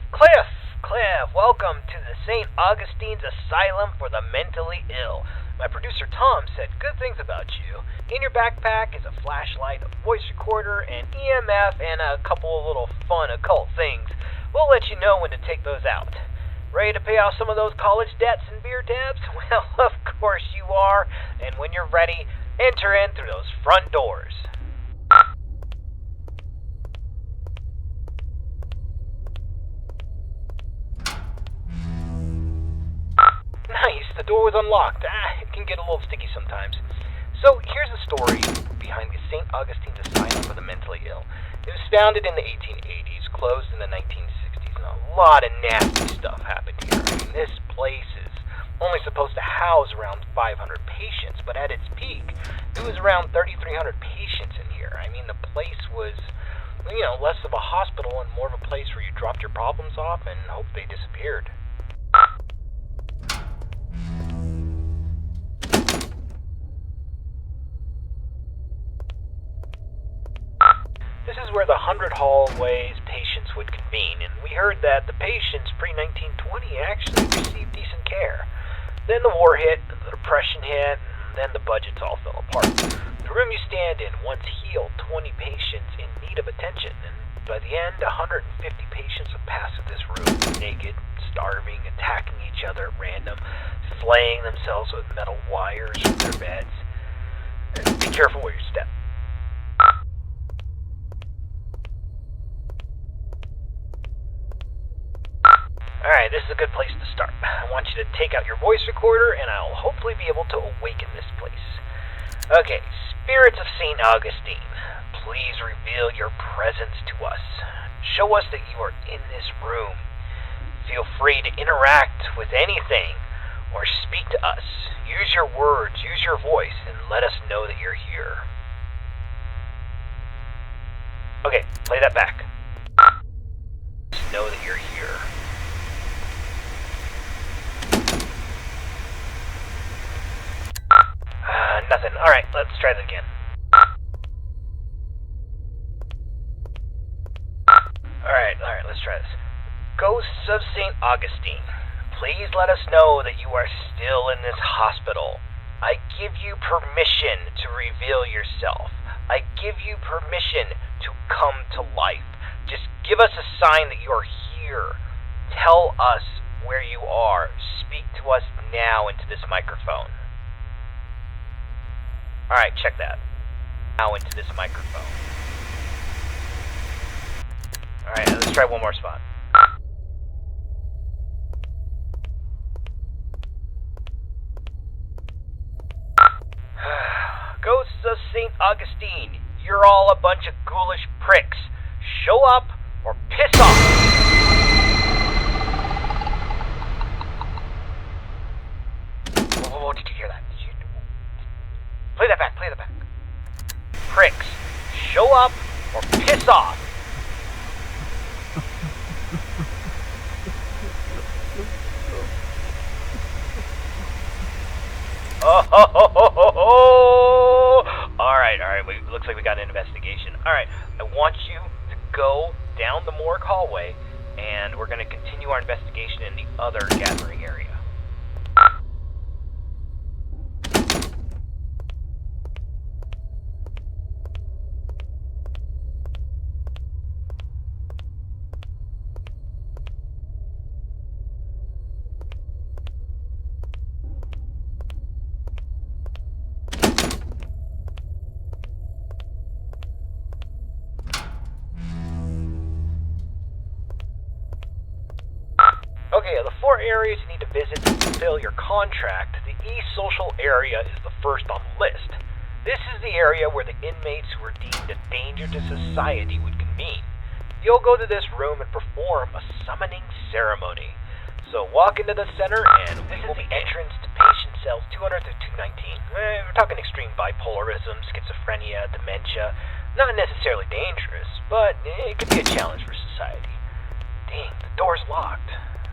Cliff, welcome to the St. Augustine's Asylum for the Mentally Ill. My producer Tom said good things about you. In your backpack is a flashlight, a voice recorder, an EMF, and a couple of little fun occult things. We'll let you know when to take those out. Ready to pay off some of those college debts and beer tabs? Well, of course you are. And when you're ready, enter in through those front doors. Nice, the door was unlocked. It can get a little sticky sometimes. So here's the story behind the St. Augustine's Asylum for the Mentally Ill. It was founded in the 1880s, closed in the 1960s, and a lot of nasty stuff happened here. I mean, this place is only supposed to house around 500 patients, but at its peak, it was around 3,300 patients in here. I mean, the place was, less of a hospital and more of a place where you dropped your problems off and hoped they disappeared. This is where the 100 hallways patients would convene, and we heard that the patients pre-1920 actually received decent care. Then the war hit, the depression hit, and then the budgets all fell apart. The room you stand in once healed 20 patients in need of attention, and by the end, 150 patients would pass through this room, naked, starving, attacking each other at random, flaying themselves with metal wires from their beds. And be careful where you step. Alright, this is a good place to start. I want you to take out your voice recorder, and I'll hopefully be able to awaken this place. Okay, spirits of St. Augustine, please reveal your presence to us. Show us that you are in this room. Feel free to interact with anything, or speak to us. Use your words, use your voice, and let us know that you're here. Okay, play that back. Know that you're here. Nothing. Alright, let's try that again. Alright, let's try this. Ghosts of St. Augustine, please let us know that you are still in this hospital. I give you permission to reveal yourself. I give you permission to come to life. Just give us a sign that you're here. Tell us where you are. Speak to us now into this microphone. Alright, check that. Now into this microphone. Alright, let's try one more spot. Ghosts of St. Augustine, you're all a bunch of ghoulish pricks. Show up or piss off! Whoa, did you hear that? Play that back. Pricks, show up or piss off. Alright, looks like we got an investigation. Alright, I want you to go down the morgue hallway, and we're going to continue our investigation in the other gathering area. Okay, of the 4 areas you need to visit to fulfill your contract, the East Social area is the first on the list. This is the area where the inmates who are deemed a danger to society would convene. You'll go to this room and perform a summoning ceremony. So walk into the center, and this is the entrance to patient cells 200 through 219. We're talking extreme bipolarism, schizophrenia, dementia. Not necessarily dangerous, but it could be a challenge for society. Dang, the door's locked.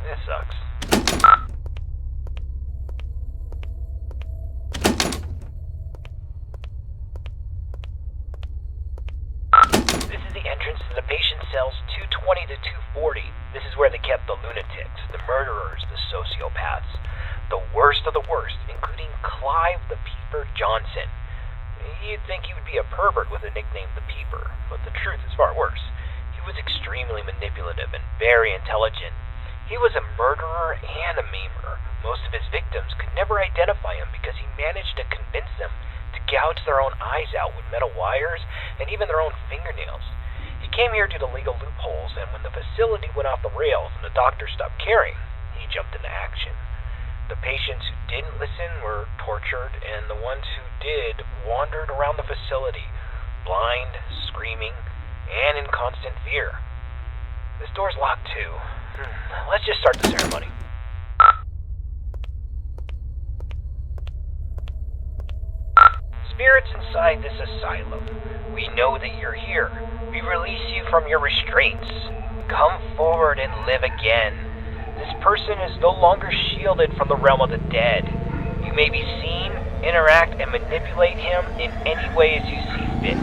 This sucks. This is the entrance to the patient cells 220 to 240. This is where they kept the lunatics, the murderers, the sociopaths, the worst of the worst, including Clive the Peeper Johnson. You'd think he would be a pervert with a nickname the Peeper, but the truth is far worse. He was extremely manipulative and very intelligent. He was a murderer and a memer. Most of his victims could never identify him because he managed to convince them to gouge their own eyes out with metal wires and even their own fingernails. He came here due to legal loopholes, and when the facility went off the rails and the doctors stopped caring, he jumped into action. The patients who didn't listen were tortured, and the ones who did wandered around the facility, blind, screaming, and in constant fear. This door's locked too. Let's just start the ceremony. Spirits inside this asylum, we know that you're here. We release you from your restraints. Come forward and live again. This person is no longer shielded from the realm of the dead. You may be seen, interact, and manipulate him in any way as you see fit.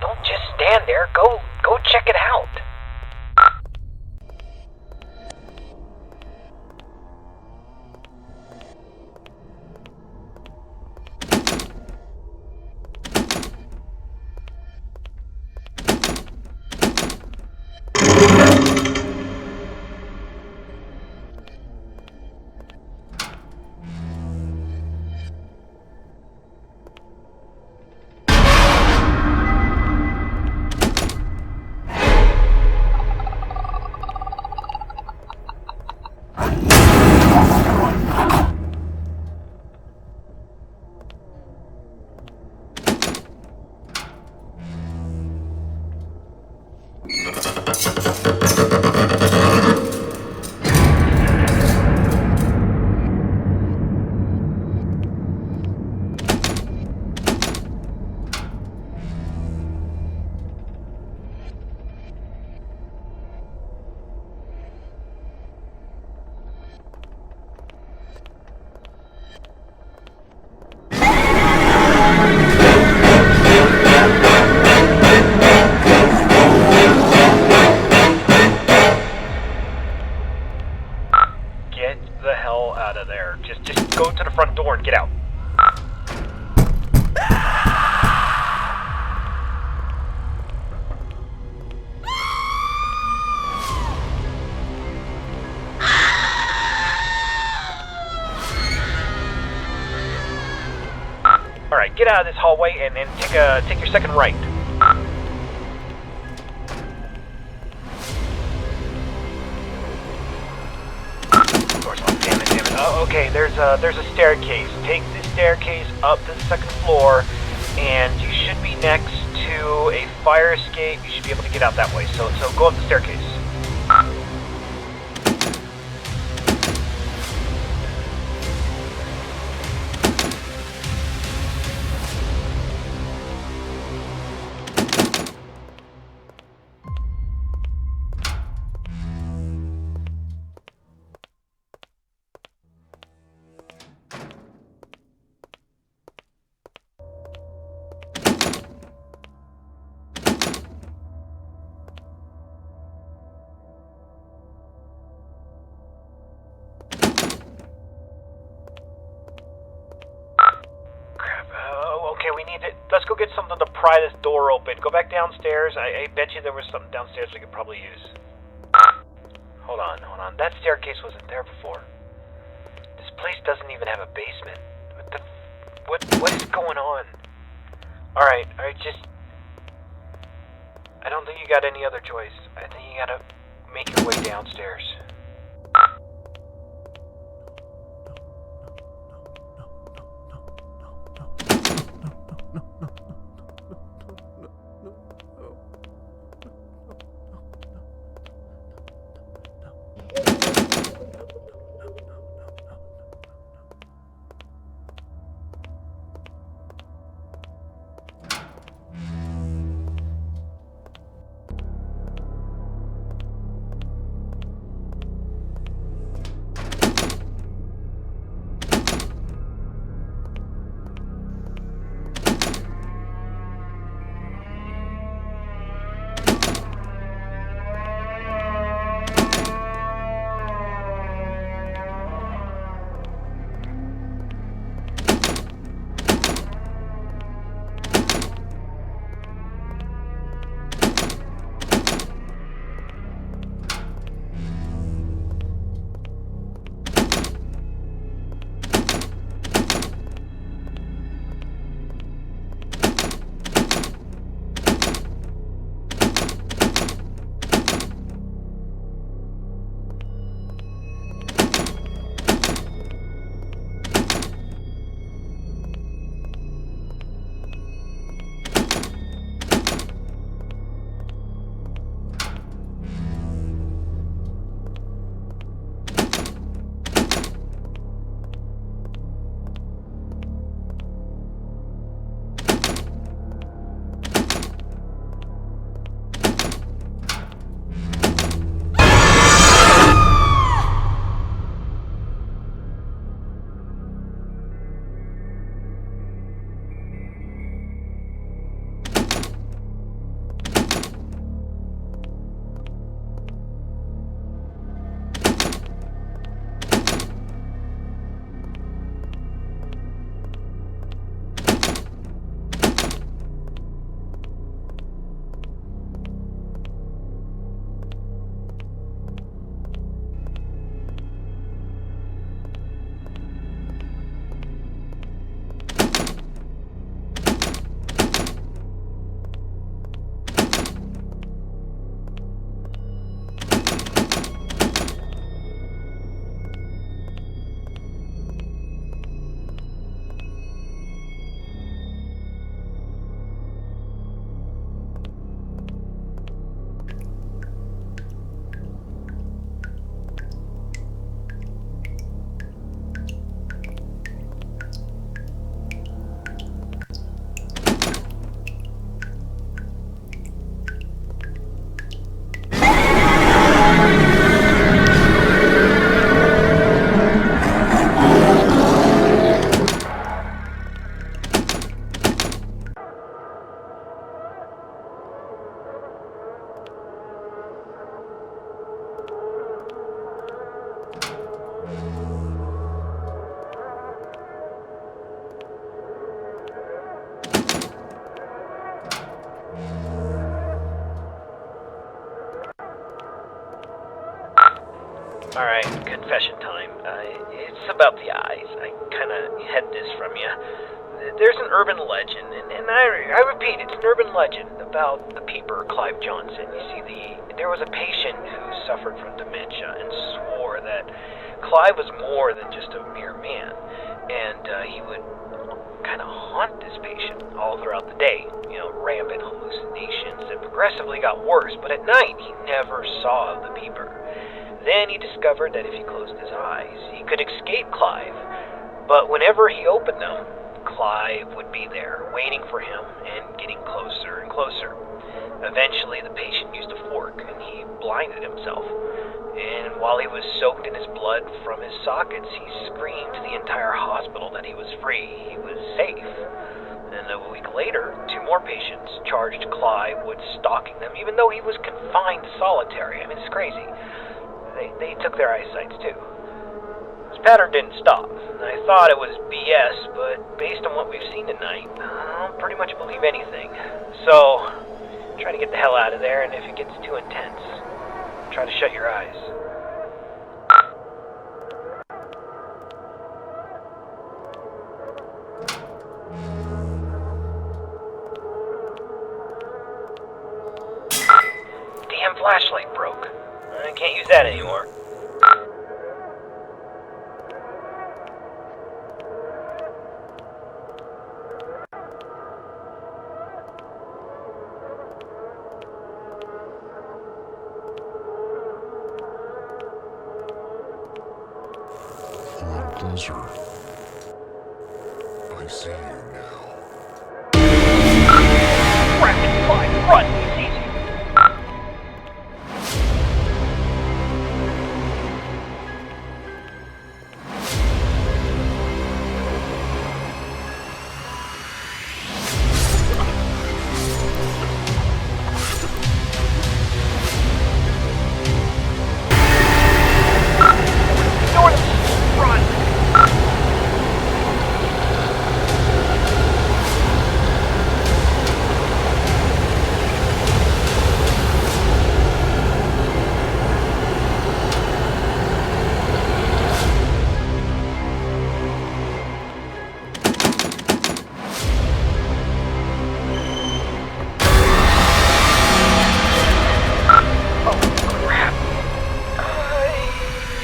Don't just stand there. Go check it out. Get the hell out of there. Just go to the front door and get out. Alright, get out of this hallway and take your second right. Door's locked. Damn it. Oh, okay, there's a staircase. Take this staircase up to the second floor, and you should be next to a fire escape. You should be able to get out that way. So go up the staircase. Let's go get something to pry this door open. Go back downstairs. I bet you there was something downstairs we could probably use. Hold on. That staircase wasn't there before. This place doesn't even have a basement. What is going on? Alright, just... I don't think you got any other choice. I think you gotta make your way downstairs. Alright, confession time. It's about the eyes. I kinda had this from you. There's an urban legend, and I repeat, it's an urban legend about the peeper, Clive Johnson. You see, there was a patient who suffered from dementia and swore that Clive was more than just a mere man, and he would kind of haunt this patient all throughout the day. You know, rampant hallucinations that progressively got worse, but at night he never saw the peeper. Then he discovered that if he closed his eyes, he could escape Clive, but whenever he opened them, Clive would be there, waiting for him and getting closer and closer. Eventually, the patient used a fork, and he blinded himself. And while he was soaked in his blood from his sockets, he screamed to the entire hospital that he was free, he was safe. And a week later, 2 more patients charged Clive with stalking them, even though he was confined to solitary. I mean, it's crazy. They took their eyesights, too. This pattern didn't stop. I thought it was BS, but based on what we've seen tonight, I'll pretty much believe anything. So, try to get the hell out of there, and if it gets too intense, try to shut your eyes. Damn flashlight broke. I can't use that anymore. A little closer. I see you now. Rapid fire, run! He sees you! North, run!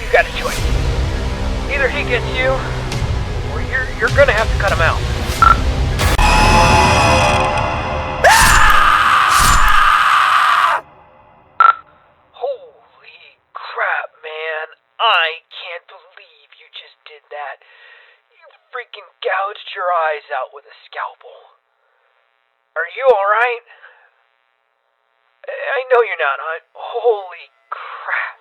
You got a choice. Either he gets you, or you're gonna have to cut him out. Holy crap, man. I can't believe you just did that. You freaking gouged your eyes out with a scalpel. Are you alright? I know you're not. Holy crap.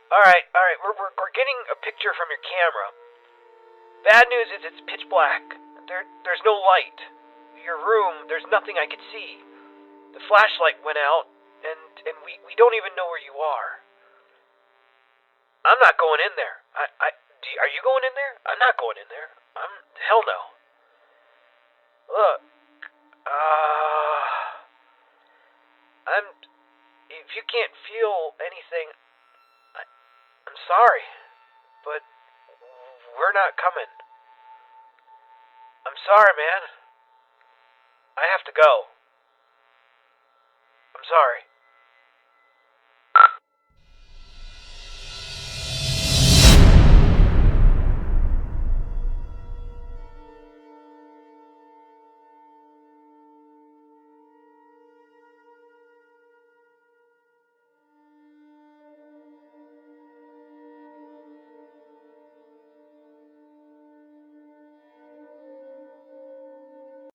Alright, we're getting a picture from your camera. Bad news is it's pitch black. There's no light. Your room, there's nothing I could see. The flashlight went out, and we don't even know where you are. I'm not going in there. Are you going in there? I'm not going in there. Hell no. Look, if you can't feel anything, I'm sorry, but we're not coming. I'm sorry, man. I have to go. I'm sorry.